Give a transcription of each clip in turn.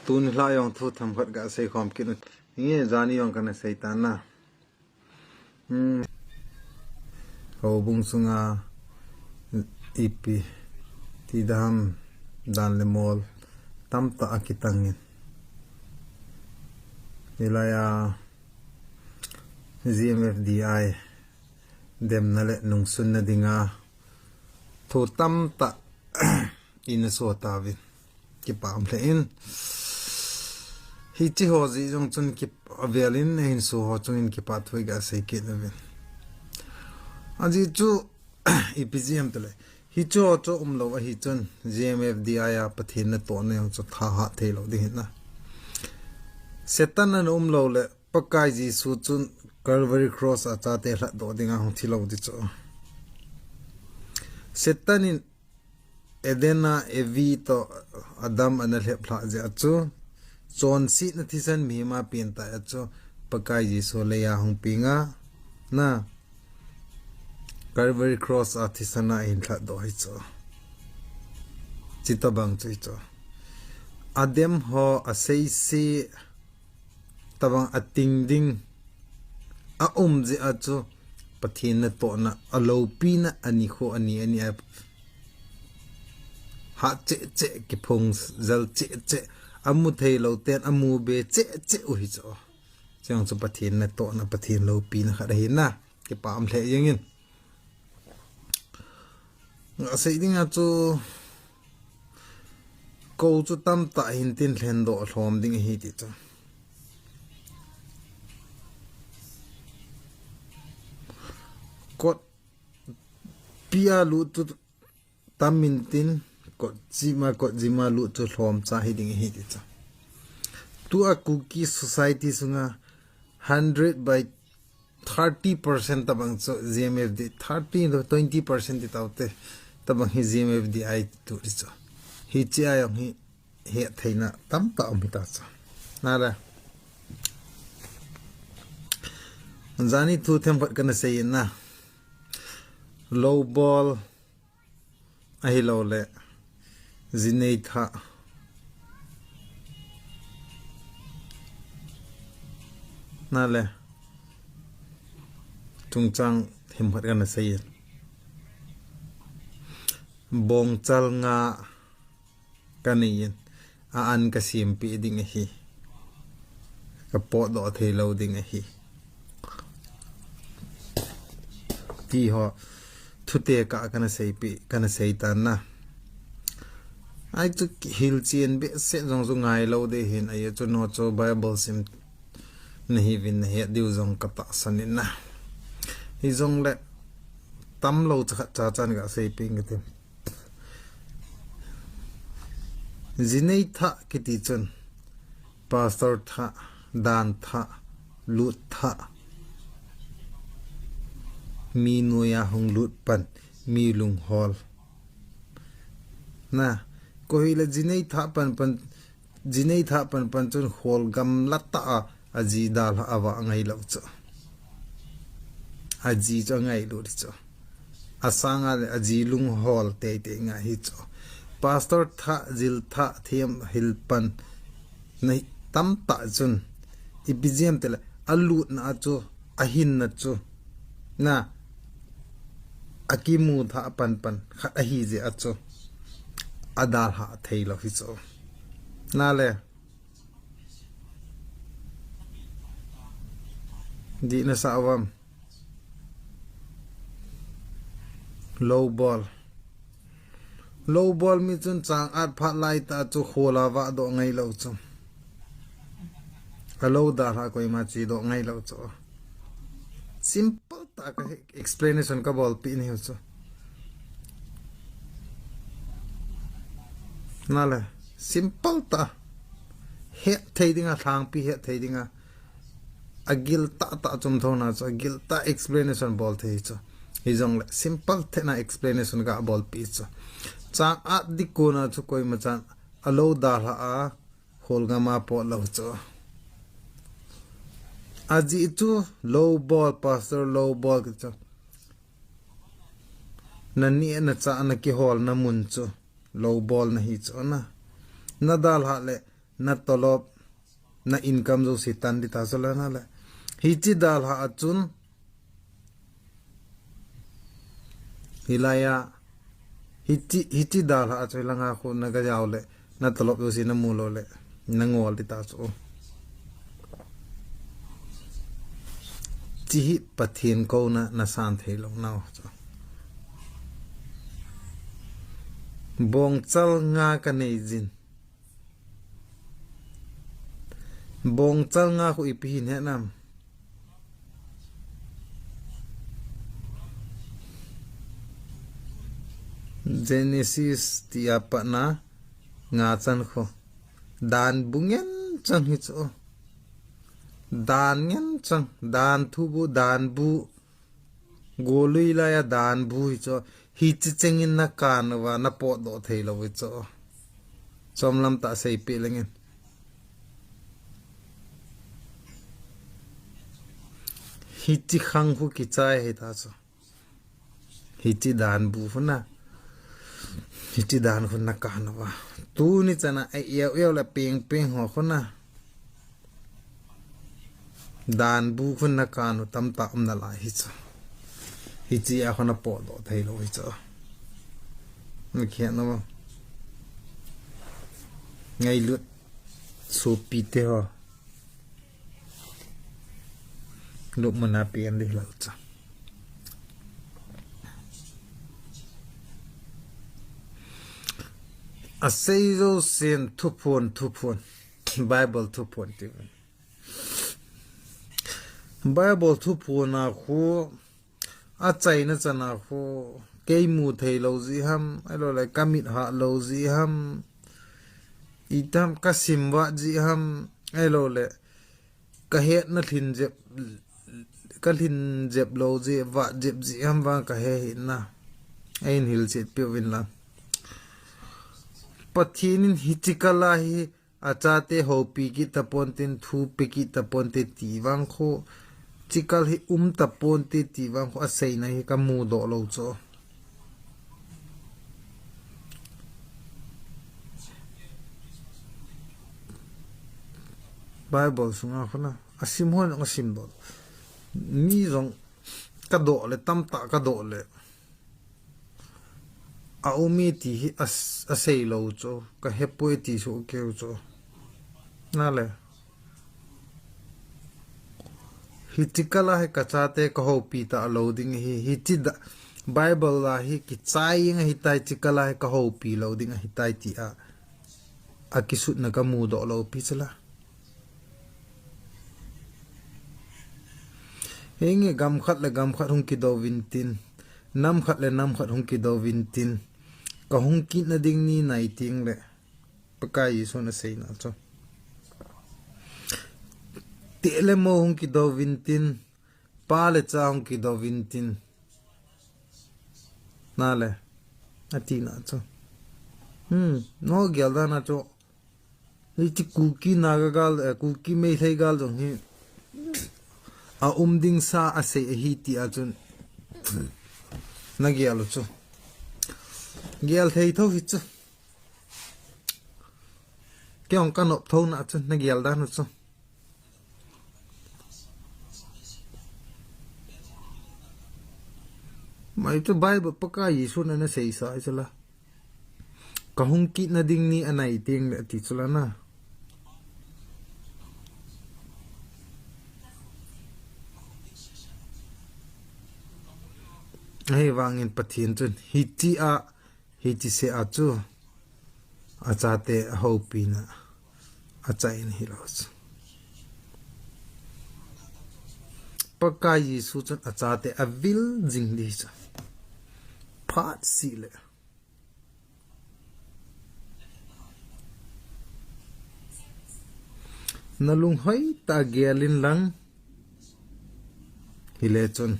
tun la yong thu tham khat ga sei khom kin nge zani yong kana sei ta na Houbung sunga ipi tidam dan le mol tam ta akitangin ilaya ZMFDI dem nale nung sunna dinga thu tam ta in so tavin ki pam le in hi chi ho ji jong chun ki avelin in so ho chun in ki pa thui ga sei ki navin aji chu epgm tale hi cho cho umlo a hi chun ZMFDI a pathin na to ne cho tha ha thelo ding na setan na umlo le pakai ji su chun Calvary cross a cha te hla do dinga hong thilo di cho setanin edena evi to adam anal he phla je achu chon si na thisan mi ma pin ta achu pakai ji so le ya hong pinga na Calvary cross a thisana in thla do hi cho chitabang chui cho adem ho a sei si tabang ating ding a je achu pathin na to na alo pi na ani kho ani ha che ki phong zal che amu thei lo ten amu be che u hi cho chang chu pathin na to na pathin lo pi na khare na ki pam the yengin nga sei ding a chu ko chu tam ta hin tin thlen do hlom ding hi ti cha kot pia lu tu tamin tin kot jima lu tu hlom cha hi ding hi ti cha tu a cookie society sunga 100 by 30% tabang so ZMFD 30 to 20% ti tawte tabang hi ZMFDI tu ri cha hi chi ayong hi he theina tam ta mi ta cha na ra zani thu them phat kana sei na low ball ahi lo le zinei tha na le tungchang them phat kana sei bong chal nga kanin a an ka sim pi ding hi ka po do thei lo ding hi ti ho thute ka kana sei pi kana sei ta na ai chu hil chen be se jong zu ngai lo de hin ai chu no cho bible sim nahi vin he diu jong ka ta sanin na hi jong le tam lo cha chan ga sei pi ngi tem zinei tha kiti chun pastor tha dan tha lut tha mi nuya hong lut pan mi lung hol na ko hila jinei tha pan chun hol gam latta aji dal awa ngai lo cho aji cho ngai lo ri cho asanga aji lung hol te nga hi cho pastor tha jil tha them hil pan nei tam ta chun ipgm tel alut na cho ahin na cho na akimu tha pan khat a hi je acho adal ha thei lo hi cho na le di na sawam low ball mi chun chang at phat lai ta chu khola wa do ngai lo chu alo da ha koi ma chi do ngai lo chu simple ta ka explanation ka bol pi ni chu nala simple ta he thei dinga thang pi he thei dinga agil ta chum thona cha agil ta explanation bol thei chu hi jong le simple thena explanation ka bol pi chu chang at dikuna chu koi ma chan alo da ha a holga ma po lo chu aji chu low ball pastor low ball chu nani na cha na ki hol na mun chu low ball na hi chu na nadal ha le na tolop na income zo si tan di ta sala na la hi chi dal ha achun hilaya hi chi dal ha achoi langa khu na ga yaw le na tolop zo si na mu lo le na ngol di ta so chi hi pathin ko na san thei lo naw cho bong chal nga ka nei jin bong chal nga khu ipi hin he nam Genesis ti apa na nga chan kho dan bungen chan hi cho dan ngen chan dan thu bu dan bu golui la ya dan bu hi cho hi chi chengin na kan wa na po do thei lo wi cho chomlam ta sei pe lengen hi chi khang hu ki chai he ta cho hi chi dan bu fu na hi chi dan fu na kan wa tu ni chana ai yeu la peng ho kho na dan bu fu na kan tam ta na la hi cho hi chi a khona po do thei lo hi cho ni khian no ngai lut Sopi te ho lu mana pian di la cha a sei zo sen thu phon Bible thu phon ti Bible thu phon na khu a chai na chana khu ke mu thei lo ji ham ai lo lai kamit ha lo ji ham itam ka simwa ji ham ai lo le ka het na thin jep ka thin jep lo ji wa jep ji ham wa ka he hin na ein hil chet pe win la pathinin hichikala hi achate hopi ki tapon tin thu pe ki tapon te ti wang kho chikal hi tapon te ti wang kho asei na hi ka mu do lo cho Bible sunga khona asim hon asim do mi rong ka do le tam ta ka do le a umi ti hi asei lo cho ka hepoi ti so ke cho na le hi tikala he ka chate ka ho pi ta loading hi ti da Bible la hi ki chai nga hi tai tikala he ka ho pi loading hi tai ti a kisut na ka mu do lo pi chala henge gam khat hung ki do vintin nam khat hung ki do vintin ka hung ki na ding ni nai ting le pakai so na sei na cho te le mo hung ki do vintin pa le cha hung ki do vintin na le ati na cho no gyal da na cho ni ti ku ki na ga gal ku ki me thai gal jong hi a ding sa a sei hi ti a chun na gyal cho gyal thei tho hi chu kyong kan op tho na chu na gyal da na chu mai chu Bible paka Yesu na sei sa chala ka hung ki na ding ni anai ting le ti chula na ai wangin pathin chun hi ti se a chu a chate a ho pi na a chain hi lo paka Yesu chun a chate a vil jing di cha phat si le nalung hoi ta gelin lang hile chun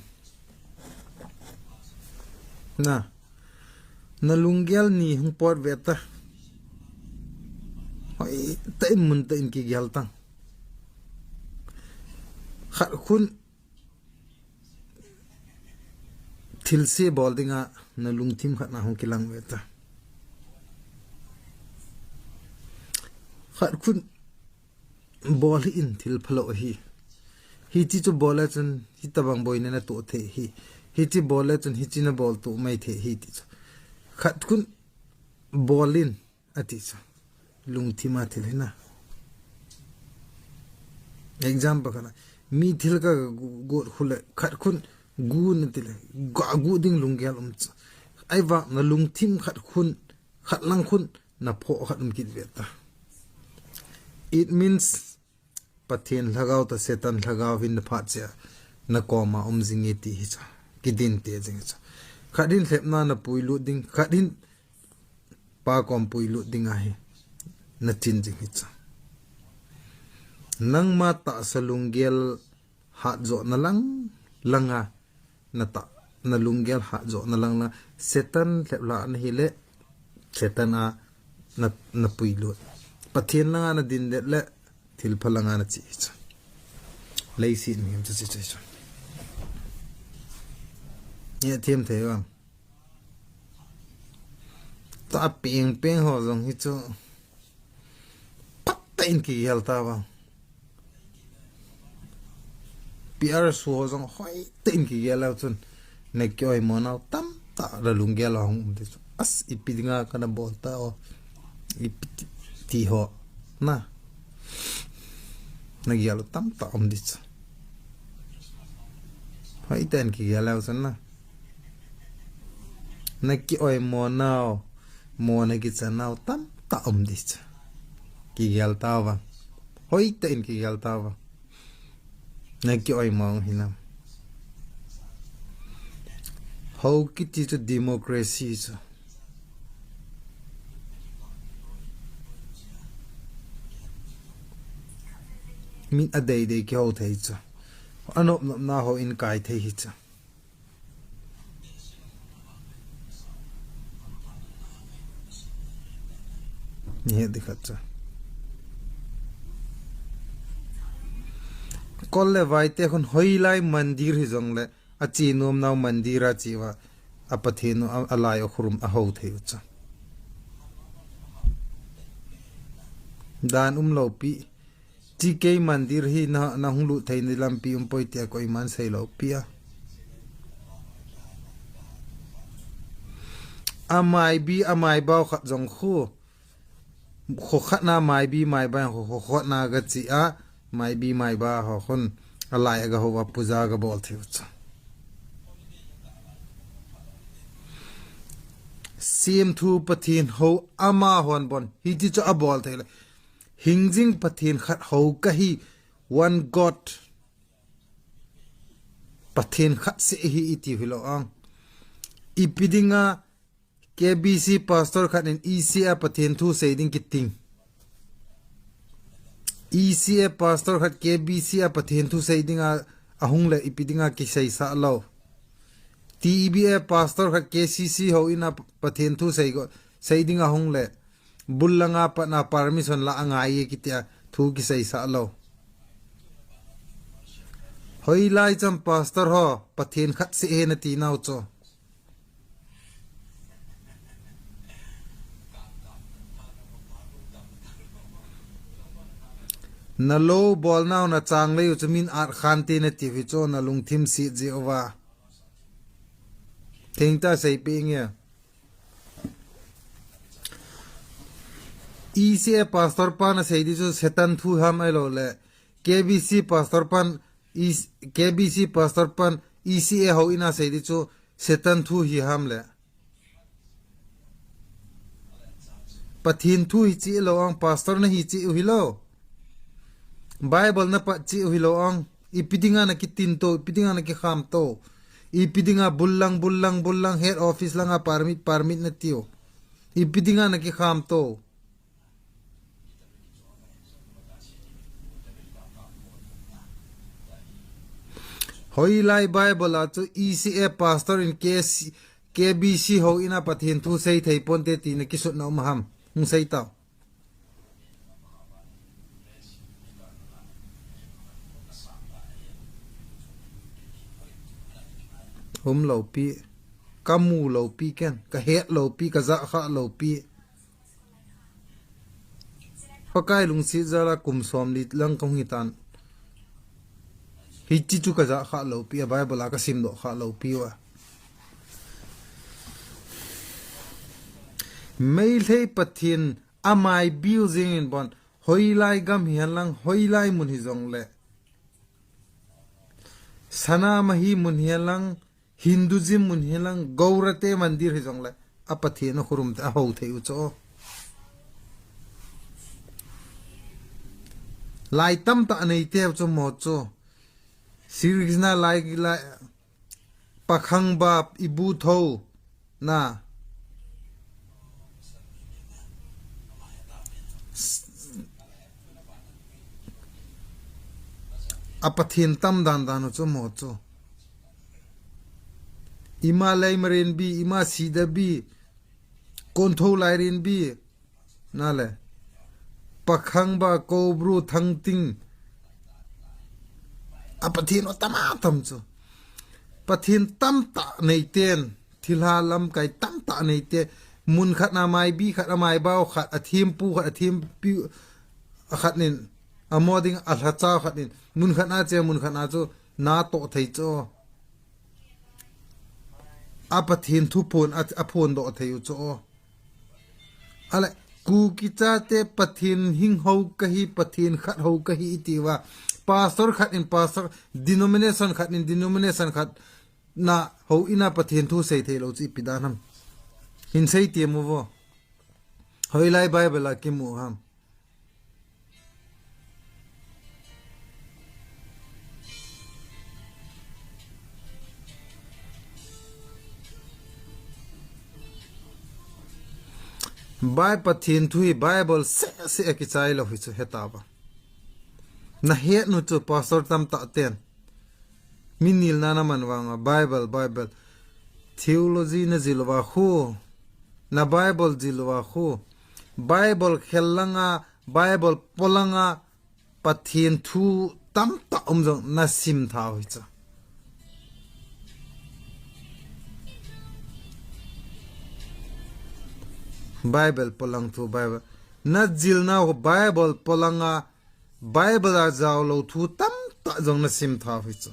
na lungyal ni hung pot veta hoi tai mun ta in ki gyal tang khat khun thil se bol dinga na lung thim khat na hung kilang veta khat khun bol hi in thil phalo hi chi chu bol chun hi tabang boy na to the hi chi bol chun hi chi na bol tu mai the hi ti chu khat khun bolin ati chu lung thima thil na example kana mi thil ka go khule khat khun gu na tile ga gu ding lung gel ai wa na lung thim khat khun khat lang khun na pho khat kit veta it means pathian lagaw ta setan lagaw in the phacha na koma jingi ti hi cha kidin te jing cha khadin thepna na puilu ding khadin pa kom puilu ding a hi na chin jing hi cha nang ma ta salungel ha zo na lang langa na ta na lungel ha zo na lang na setan thepla na hi le setan a na puilu pathian langa na din de le thil phalanga na chi cha leisi ni am chi cha ye thêm thế không ta ping ho zong hi chu patain ki hel ta ba piar su ho zong hoi tin ki gel out chun ne kyoi monau tam ta ra lung gel hong de as ipidinga kana bol ta o ipti ho na gel tam ta dis hoi ten ki gel out chun na ki oi monau na ki chanau tam ta dis ki gel ta wa hoi ten ki gel ta wa na ki oi mong hinam how kit is democracy cha min a day ki ho thei cha anop na ho in kai thei hi cha ye dikhat cha kolle vaite khon hoilai mandir hi jongle achi nom naw mandira chiwa apathenu alai khrum a ho theu cha dan lo pi chi ke mandir hi na hunglu theini lampi poi tia koi man sei lo pia amai ba khat jong khu khat na mai ba khat na ga chi a mai ba ho khon alai ga ho wa puja ga bol theu cha sim thu pathin ho ama hon bon hi ti cha bol thele hingjing pathin khat ho ka hi one god pathin khat se hi iti hilo ang ipidinga KBC pastor khat in ECA pathin thu seiding kiting ECA pastor khat KBC a pathin thu seidinga ahung le ipidinga ki sei sa lo TBA pastor khat KCC ho ina pathin thu sei go seidinga ahung le bullanga pa na permission la angai ki tia thu ki sei sa lo hoi lai cham pastor ho pathin khat se he na ti nau cho na lo bol now na chang le uchamin ar khanti na tv cho na lungthim si je owa thingta sei ping ya ECA pastor pan sei di cho setan thu ham elo le KBC pastor pan ECA ho ina sei di cho setan thu hi ham le pathin thu hi chi lo ang pastor na hi chi hi lo Bible na pa chi uhilo ang ipidinga na kitin to ipidinga na ki kham to ipidinga bullang head office lang a permit na tiyo ipidinga na ki kham to hoi lai Bible a chu ECA pastor in KBC ho ina pathin thu sei thei ponte ti na kisut na umham hung sei taw lo pi kamu lo pi ken ka het lo pi ka za kha lo pi Pakai lung si zara kum som lit lang kong hitan hi chi chu ka za kha lo pi Bible ka sim do kha lo pi wa mai thei pathin amai building in bon hoilai gam hian lang hoilai mun hi jong le sana mahi mun hian lang Hinduism mun hian lang gaurate mandir hi jong le apathin no khurum ta ho thei u cho lai tam ta nei te cho mo cho sirigna lai pakhang bap ibu tho na apathin tam dan dan cho mo cho ima lai marin bi ima sida bi kon tho lai rin bi na le pakhang ba ko bru thang ting apathin o tama tam cho pathin tam ta nei ten thilha lam kai tam ta nei te mun khat na mai bi khat mai baw khat athim pu khat athim pi khat nin amoding alha cha khat nin mun khat na che mun khat na cho na to thei cho apathin thu pon aphon do thei cho ale ku ki cha te pathin hing ho ka hi pathin khat ho ka hi tiwa pastor khat in pastor denomination khat in denomination khat na ho ina pathin thu sei thei lo chi pidanam in sei ti mu wo hoilai bible ki mu ham bai pathin thui bible se ki chai lo hi chu heta ba na he nu chu pastor tam ta ten minil na na man wanga bible theology na zilwa khu na bible zilwa khu bible khellanga bible polanga pathin thu tam ta jong na sim tha hoi cha Bible polang thu Bible na jil na Bible polanga Bible a jaw lo thu tam ta jong na sim tha hoi cha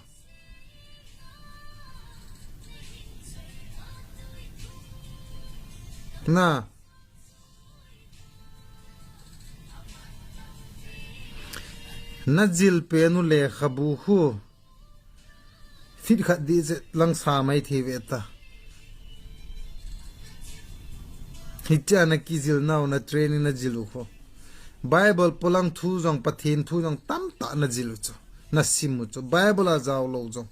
na na jil pe nu le khabu khu fit khat di je lang sa mai thi ve ta hicha na ki jil naw na training na jilu kho Bible polang thu jong pathin thu jong tam ta na jilu cho na simu cho Bible a jaw lo jong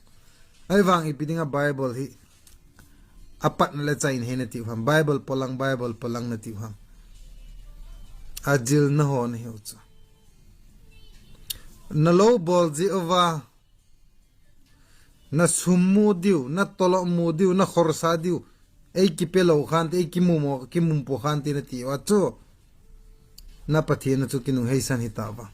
ai wang ipidinga Bible hi apat na le chain he na ti ham Bible polang na ti ham ajil na ho na he cho na lo bol ji ova na summu diu na tolo mu diu na khorsa diu ei ki pelo khan te ki mum po khan te na ti wa cho na pathin na chu kinu heisan hitawa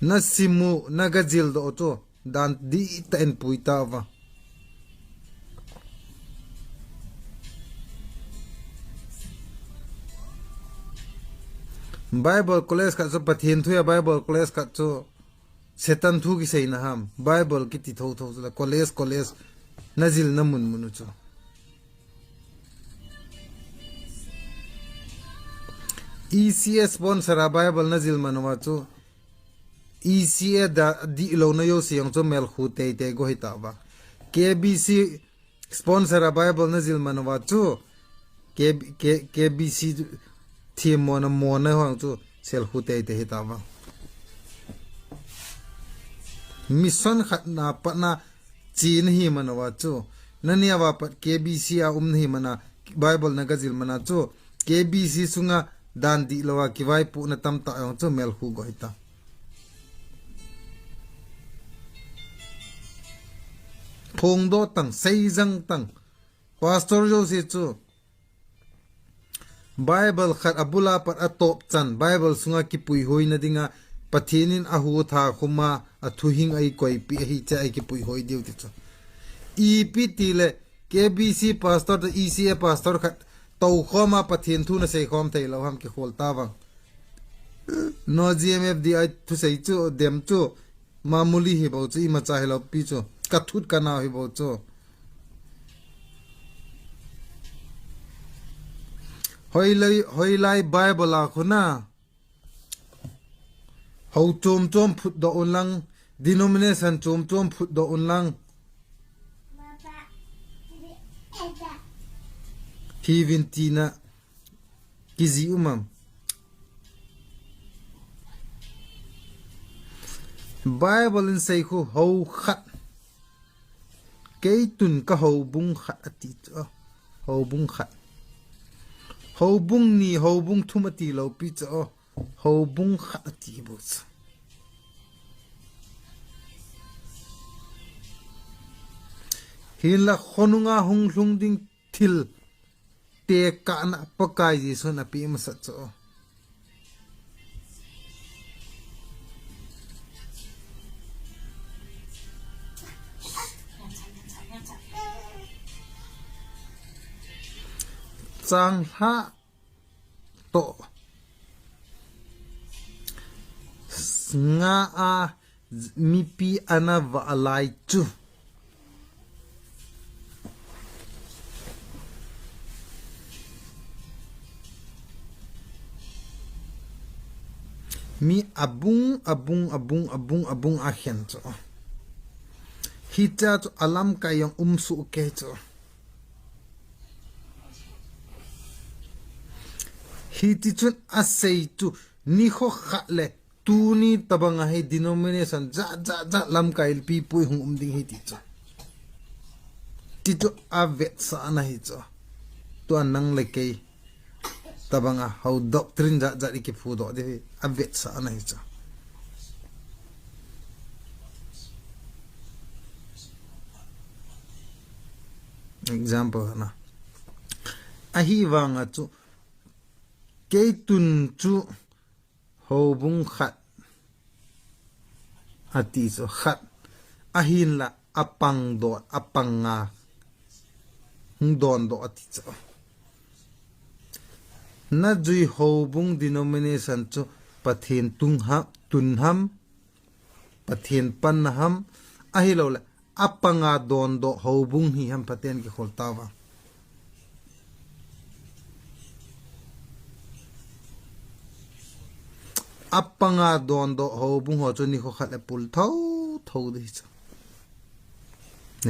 na simu na gajil do cho dan di ta en puitawa Bible college ka so pathin thuya Bible college ka cho setan thu ki sei na ham Bible ki ti tho la college nazil na mun cho ECS sponsor a Bible nazil manwa cho ECA da di lo na yo siang cho mel khu te go hita ba KBC sponsor a Bible nazil manwa cho KBC thiem mona hang cho sel khu te hita ba mission khat na pa na chin hi manwa cho nania wa pat KBC a hi mana Bible na gazil mana cho KBC sunga dan di lawa kiwai pu na tam ta yong cho mel khu go hita phong do tang sei jang tang pastor jo se chu Bible khat abula par atop chan Bible sunga ki pui hoi na dinga pathinin ahu tha khuma athuhing ai koi pi hi cha ai ki pui hoi diu ti chu EPT le KBC pastor to ECA pastor khat tau khoma pathin thu na sei khom thei lo ham ki khol ta wang no GMFDI thu sei chu dem chu mamuli hi bo chu ma cha hello pi chu ka thut ka na hi bo chu hoi lai Bible a khuna ho chom chom phut do ulang denomination chom chom phut do ulang hi vintina kizi umam Bible in say khu ho khat ke tun ka Houbung khat ati cho Houbung khat Houbung ni Houbung thumati lo pi cho Houbung khat ati bo hin la khonunga hung hlung ding thil te ka na pakai ji so na pi ma sa cho chang ha to nga a mi pi ana va alai chu mi abung a hen cho hi cha cho alam ka yang su ke cho hi ti chun a sei tu ni kho kha le tu ni tabanga he denomination za lamkai pi pui hung ding hi ti cho ti to a vet sa na hi cho to nang le ke tabanga how doctrine za ki fu do de a vet sa na hi cho example na a hi wanga chu ke tun chu Houbung khat ati so khat ahin la apang do apanga don do ati cho na jui Houbung denomination chu pathen tunham pathen panham ahi lo la apanga don do Houbung hi ham paten ki kholtawa apanga don do Houbung ho chu ni kho khat le pul tho di cha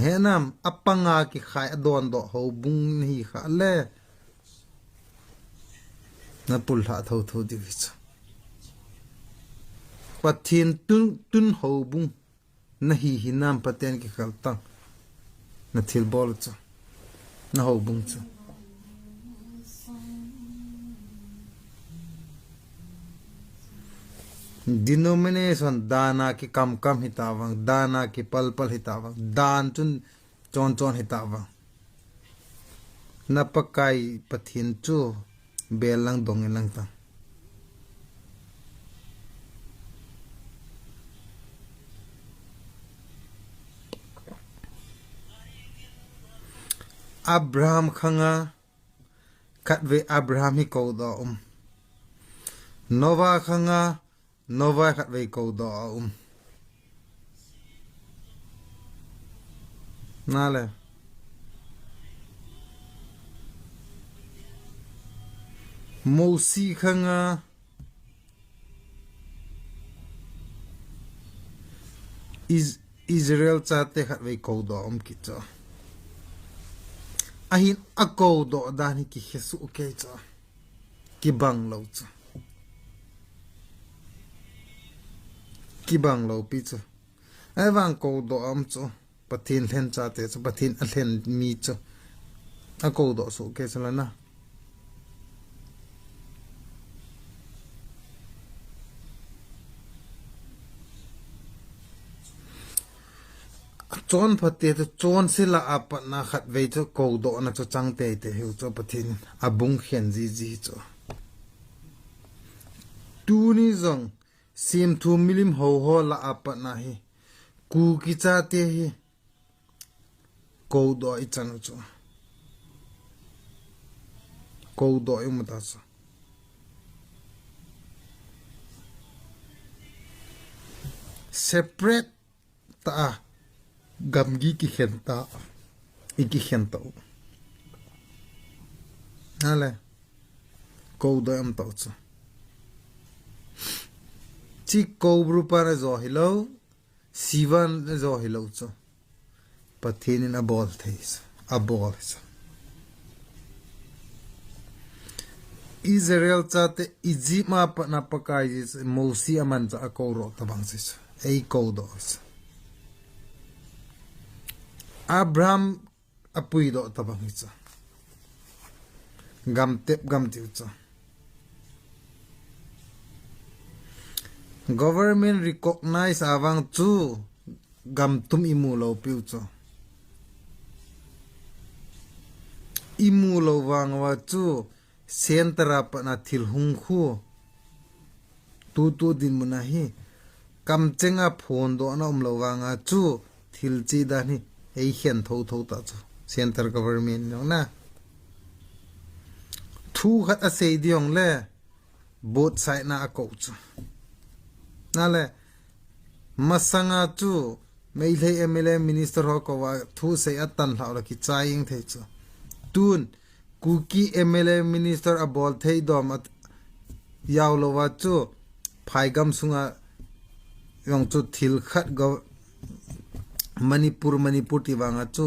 he nam apanga ki khai don do Houbung ni kha le na pul ha tho di cha pathin tun Houbung na hi nam paten ki khal tang na thil bol cha na Houbung cha denomination dana ki kam hitawang dana ki pal hitawang dan chon hitawang napakai pathin chu belang dong lang ta Abraham khanga katwe Abraham hi ko do Nova khanga Nova khat ve ko do nale Mosi khanga Israel chate khat ve ko do ki cho ahin ako do dani ki Jesu ke cho ki bang lo cho ki bang lo pi cho ai wang ko do cho pathin len cha te cho pathin a len mi cho a ko do so ke sala na chon phate to chon sila apa na khat ve cho ko do na cho chang te hu cho pathin abung khen ji cho tu ni zong sim thu milim ho la apa na hi ku ki cha te hi ko do I chanu cho ko do I mu ta cho separate ta gamgi ki khen ta iki khen to ale ko do am to chu chi ko bru pa na zo hello sivan zo hello chu pathin in a ball thais a ball Israel chate Egypt ma pa na pakai is mosi aman cha ko ro tabang sis ei ko do Abraham apui do tabang cha gam tep gam tiu cha government recognize awang chu gam tum imu lo piu cha imu lo wang wa chu sentra pa na thil hung khu tu din munahi kam chenga phone do na lo wanga chu thil chi da ni ei hian tho ta chu center government no na thu khat a sei diong le both side na a ko chu na le masanga chu mei le MLA minister ho ko wa thu sei atan hlau la ki chaing thei chu tun kuki MLA minister a bol thei dom at yaw lo wa chu phaigam sunga yong chu thil khat go Manipur ti wanga chu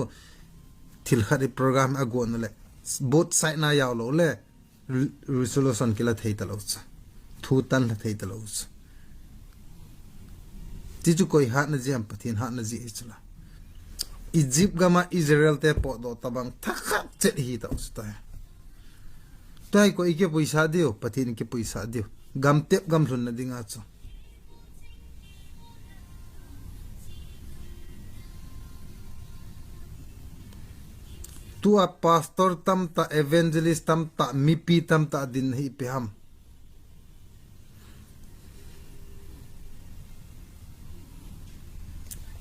thil khat program agon le both side na yaw lo le resolution kila thei ta lo chu thu tan la thei ta lo chu ti chu koi hat na jam pathin hat na ji chula Egypt gama Israel te po do tabang thakhat chet hi ta us ta tai ko ike puisa dio pathin ke puisa dio gam tep gam thun na dinga chu tu a pastor tam ta evangelist tam ta mipi tam ta din hi pe ham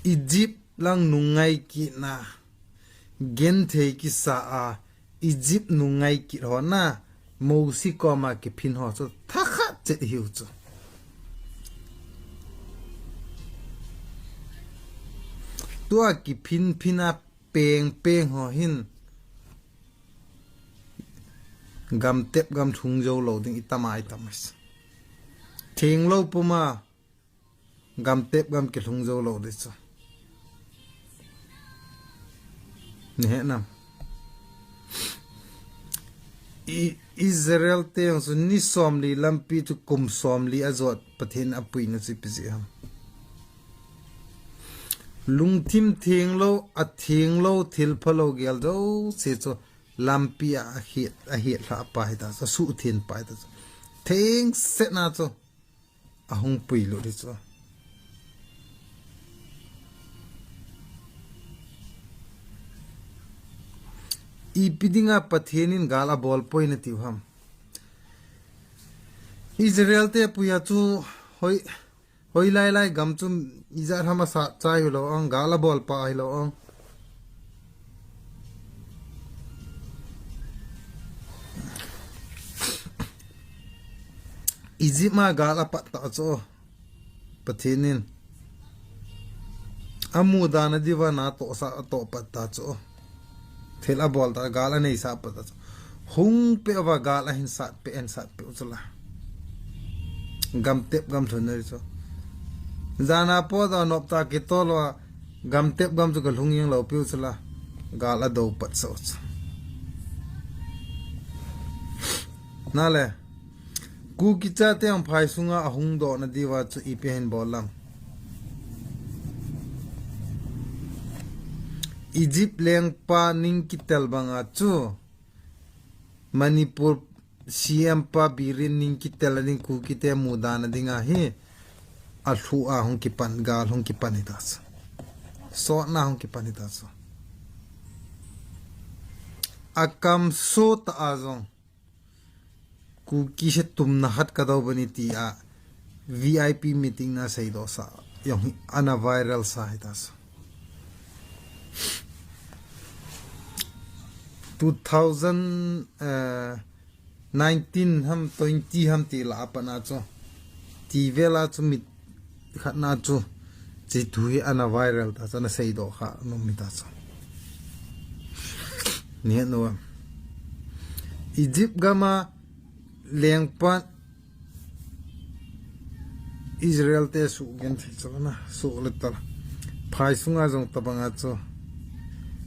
Egypt lang nungai ki na gen thei ki sa a Egypt nungai ki ho na mosi ko ma ki phin ho so thakha chet hiu chu tua ki phina peng ho hin gam tep gam thung jo lo ding itamai tamas thing lo puma gam tep gam ki thung jo lo de chu ne nam Israel te so ni somli lampi tu kum somli azot pathin apui na chi pisi ham lungthim thing lo a thing lo thil phalo gel do se cho lampi a hi la pai da so su thin pai da thing se na cho a hung pui lo ri cho ipidinga pathenin gala ball point ti ham Israel te puya chu hoi lai gam chu izar hama sa chai lo ang gala ball pa hi lo ang izima gala pa ta cho pathenin amuda na diwana to sa to pa ta cho thela bol ta gala nei sa pa ta hung pe wa gala hin sa pe en sa pe uchula gam tep gam thunner cho zana po da nop ta ki to lo gam tep gam chu gal hung yang lo pe uchula gala do pat so na le ku ki cha te am phai sunga ahung do na diwa chu I pe hen bolam Egypt leng pa ning kitel banga chu Manipur CM pa birin ning kitel ning ku kite mudana dinga hi a thu a hong ki pan gal hong ki panitas so na hong ki panitas akam so ta azong ku ki se tum na hat ka do bani ti a VIP meeting na sei do sa yong ana viral sa hitas 2019 ham 20 ham ti la pa na cho ti vela chu mit khat na chu chỉ thui ana viral ta cho nó xây đồ khá nó mi ta cho nhé nó Egypt gama leng pan Israel te su gen thi cho na su le ta phai sunga jong tabanga cho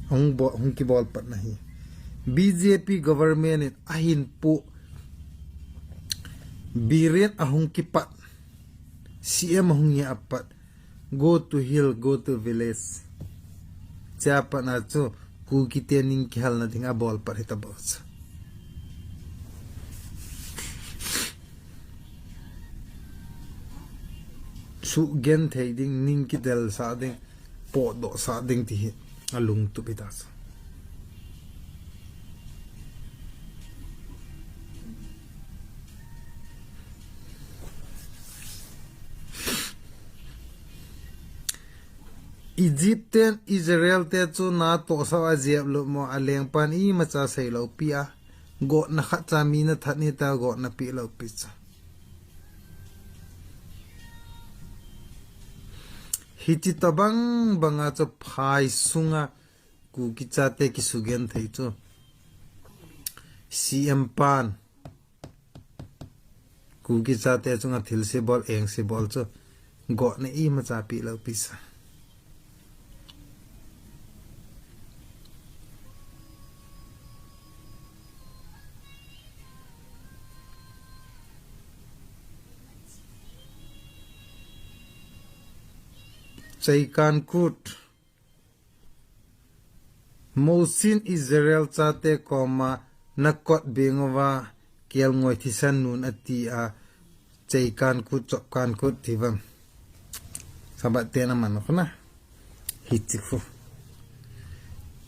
hong ki bol pat nahi BJP government in ahin pu biret ahong ki pat CM ahong ya apat go to hill go to village cha pa na cho ku ki tening ki hal na dinga bol par hita boss su gen thei ding ning ki del sa ding po do sa ding ti alung tu pitas Egyptian Israel te chu na to sa ajiab lo mo aleng pan I macha sei lo pia go na kha cha mi na thani ta go na pi lo pi cha hiti tabang banga cho phai sunga ku ki cha te ki sugen thei chu CM pan ku ki cha te chunga thil se bol eng se bol chu go na I macha pi lo pi cha Chaikan kut Mosin Israel chate koma nakot bengwa kiel ngoi thisan nun ati a chaikan kut chopkan kut thivam sabat te na man khona hitchu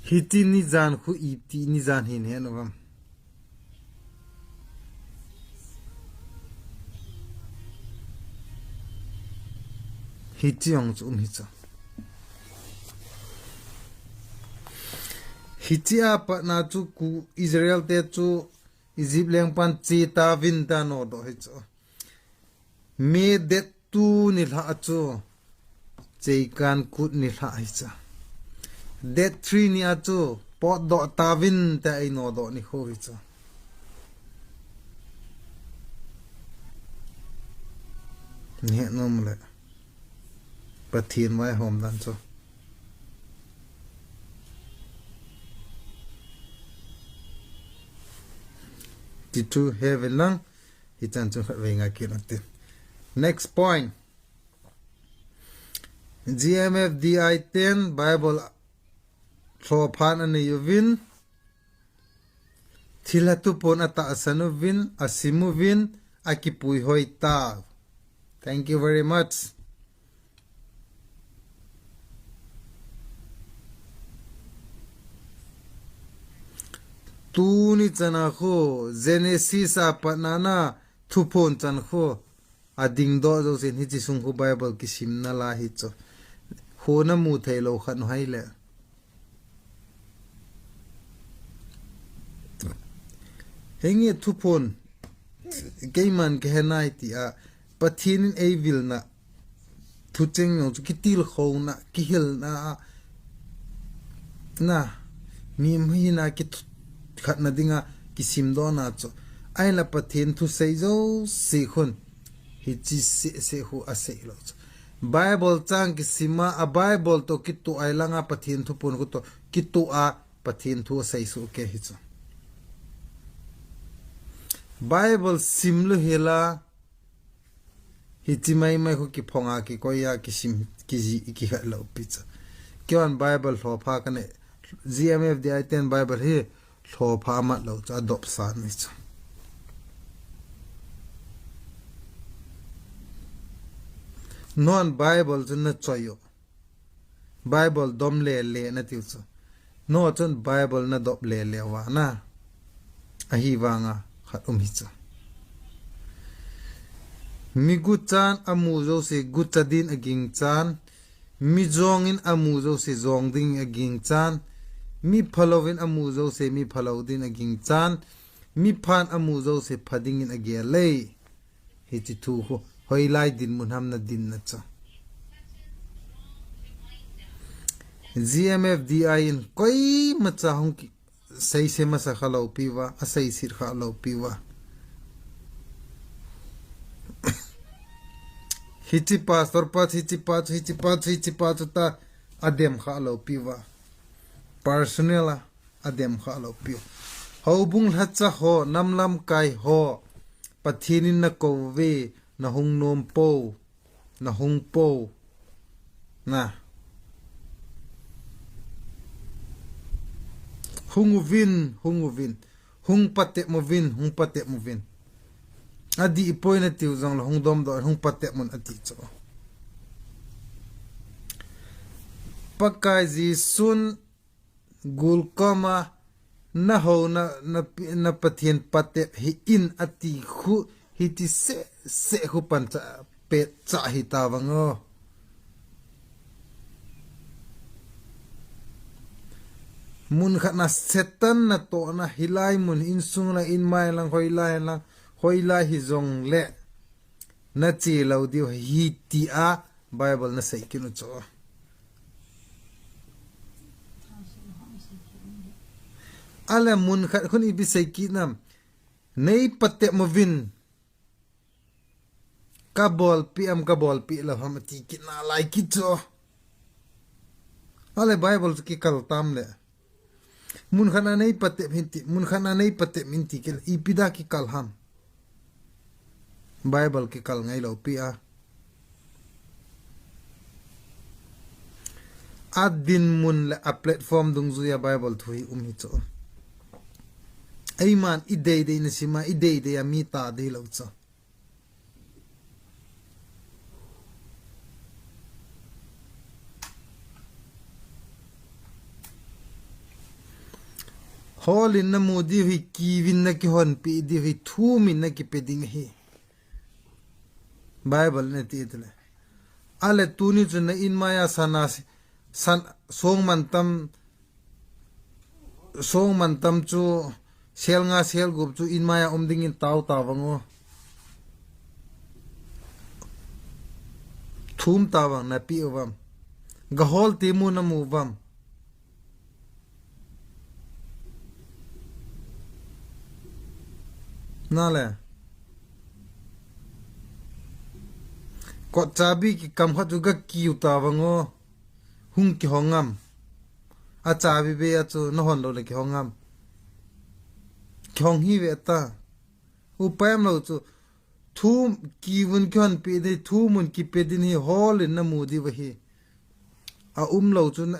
hiti ni jan khu iti ni jan hin he no bam hiti ong chum hi cha hiti apa na chu ku Israel te chu Egypt leng pan chi ta vin ta no do hi cha me det tu ni la chu cheikan kut ni la hi cha det 3 ni a chu pot do ta vin ta ai no do ni ho hi cha ne no mle pathin mai hom dan cho ti tu heaven lang hi chan chu venga ki nakte next point GMFDI 10 Bible thlo phan ani yuvin thilatu pon ata asanuvin asimuvin akipui hoita thank you very much tu ni chana kho Genesis apanana thupon chan kho ading do jo sin hi chi sung kho Bible ki sim na la hi cho ho na mu thei lo khan hai le henge thupon geiman ke hanai ti a pathin ei vil na thucheng no ki til kho na ki hil na mi mhi na ki khat na dinga kisim do na cho ai la pathin thu sei zo si khun hi chi se hu a sei lo Bible chang kisima a Bible to kitu ai langa pathin thu pun ko to kitu a pathin thu sei su ke hi cho Bible simlu hela hi chi mai ko ki phonga ki ko ya kisim ki ji ki ha lo picha kyon Bible ho pha kane GMFDI 10 Bible hi thlo pha ma lo cha dop san ni cha non Bible chun na choyo Bible dom le na tiu cha no chun Bible na dop le wa na a hi wanga khat hi cha mi gu chan amu zo se gu chadin aging chan mi zong in amu zo se zong ding aging chan mi followin amu zo se mi follow din aging chan mi phan amu zo se phading in age lei hi chi thu ho hoi lai din mun ham na din na cha GMFDI in koi macha hong ki sei se masa khalo piwa a sei sir khalo piwa hichi pastor pa hichi pa ta adem khalo piwa personal adem khalo piwa Houbung hacha ho namlam kai ho pathinin na ko ve na hung nom po na hung po na hunguvin hung pate mo vin adi ipoi na tiu jong hung dom do hung pate mon ati cho pakai ji sun gul koma na ho na pathian pate hi in ati khu hi ti se khu pan cha pe cha hi ta wango mun khana setan na to na hilai mun in sung la in mai lang hoi lai hi zong le na chi lo di hi ti a bible na sei kinu cho ala mun khat khun i bi sei ki nam nei patte mo vin ka bol pi la ham ti ki na lai ki cho ala bible ki kal tam le mun khana nei patte minti ke ipida ki kalham bible ki kal ngai lo pia adin mun la a platform dung zu ya bible thui hi cho aiman idei de na sima idei de ya mi ta de lo cho holin na modi hi kivin na ki hon pi di hi thu min na ki peding hi bible ne ti tle ale tuni chu na in maya sana san song man tam chu sel nga sel gup chu in maya omding in taw wango thum tawang na pi wam gahol ti mu na mu wam nale ko chabi ki kam kha juga ki utawango hung ki hongam a chabi be a chu no hon lo le ki hongam kyong hi ve ta upayam lo chu thu ki wun kyon pe de thu mun ki pe din hi hol in na mu di wa hi a lo chu na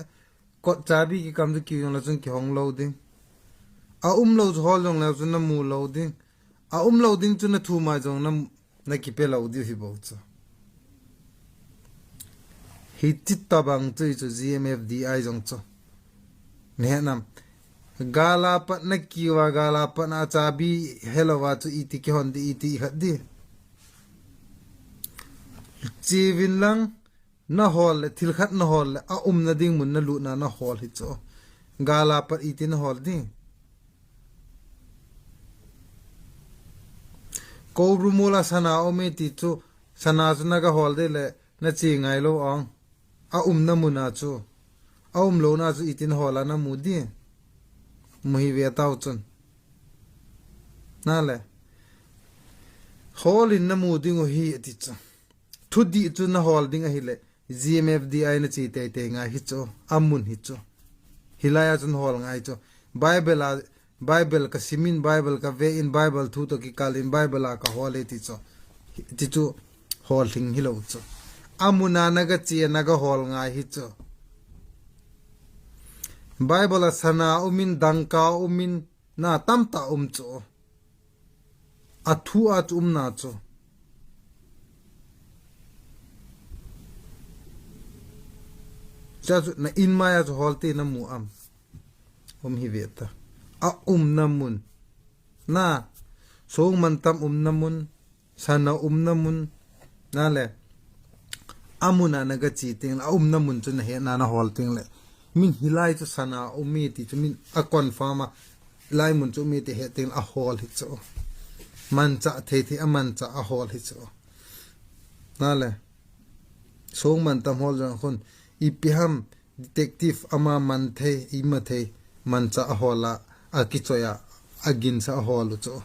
ko chabi ki kam chu ki yong la chu ki hong lo ding a lo chu hol yong la chu na mu lo ding a lo ding chu na thu ma jong na ki pe lo di hi bo chu hi tit ta bang chu GMFDI jong chu ne nam gala pat na kiwa gala pat na chabi hello wa chu iti ki hon di iti hadi chivin lang na hol thil khat na hol a na ding mun na lu na hol hi chu gala pat iti na hol ding ko rumula sana ome ti chu sana chu na ga hol de le na chi ngai lo ong a na muna chu a lo na chu itin hola na mu di muhi ve taw chun na le hol in na mu ding hi ti chu thu di chu na hol ding a hi le GMFDI na chi te nga hi chu amun hi chu hilaya chun hol ngai chu bible ka simin bible ka ve in bible thu to ki kalin bible a ka hole ti chu hol thing hi lo chu amuna naga chi naga hol ngai hi chu bible a sana umin dangka umin na tamta chu athu at na chu cha na in maya chu holte na mu hi veta a namun na song man tam namun sana namun na le amuna naga chi ting la namun chu na he na hol ting le min hilai chu sana umi ti chu min a confirm lai mun chu mi ti he ting a hol hi chu man cha the a man cha a hol hi chu na le song man tam hol jang khon ipiham detective ama man the ima the man cha hola akichoya agin sa hol cho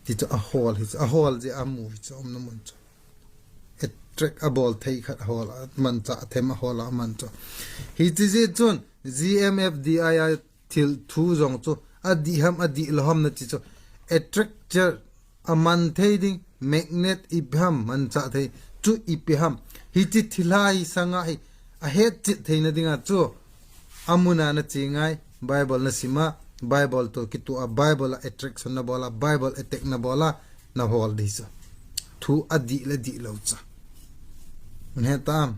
ti cho a hol je amu cho omna mon cho track a ball thei khat hola man cha them hola man cho hi ti je chon gmfdi til thu jong cho adi ham adi loham na ti cho attractor aman thei ding magnet ibham man cha thei chu ibham hi ti thilai sanga hi a het chi thei na dinga cho amuna na chingai bible na sima bible to kitu a bible attraction na bola bible attack na bola na hol disa thu adi la di lo cha ne tam